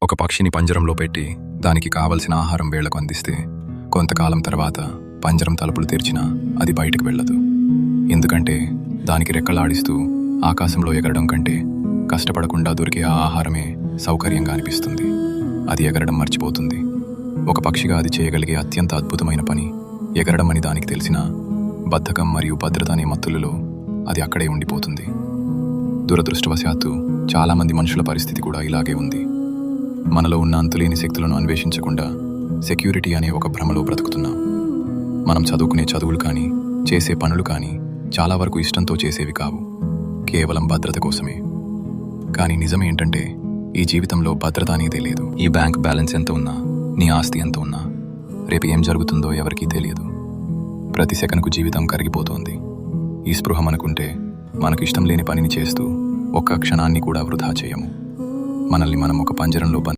ఒక పక్షిని పంజరంలో పెట్టి దానికి కావలసిన ఆహారం వేళ్లకు అందిస్తే కొంతకాలం తర్వాత పంజరం తలుపులు తెరిచినా అది బయటకు వెళ్ళదు. ఎందుకంటే దానికి రెక్కలాడిస్తూ ఆకాశంలో ఎగరడం కంటే కష్టపడకుండా దొరికే ఆ ఆహారమే సౌకర్యంగా అనిపిస్తుంది. అది ఎగరడం మర్చిపోతుంది. ఒక పక్షిగా అది చేయగలిగే అత్యంత అద్భుతమైన పని ఎగరడం అని దానికి తెలిసిన బద్ధకం మరియు భద్రత అనే మత్తులలో అది అక్కడే ఉండిపోతుంది. దురదృష్టవశాత్తు చాలామంది మనుషుల పరిస్థితి కూడా ఇలాగే ఉంది. మనలో ఉన్న అంతులేని శక్తులను అన్వేషించకుండా సెక్యూరిటీ అనే ఒక భ్రమలో బ్రతుకుతున్నాం. మనం చదువుకునే చదువులు కానీ చేసే పనులు కానీ చాలా వరకు ఇష్టంతో చేసేవి కావు, కేవలం భద్రత కోసమే. కానీ నిజమేంటంటే ఈ జీవితంలో భద్రత అనేదే లేదు. ఈ బ్యాంక్ బ్యాలెన్స్ ఎంత ఉన్నా, నీ ఆస్తి ఎంత ఉన్నా, రేపు ఏం జరుగుతుందో ఎవరికీ తెలియదు. ప్రతి సెకనుకు జీవితం కరిగిపోతోంది. ఈ స్పృహ మనకుంటే మనకు ఇష్టం లేని పనిని చేస్తూ ఒక్క క్షణాన్ని కూడా వృధా చేయము. మనల్ని మనం ఒక పంజరంలో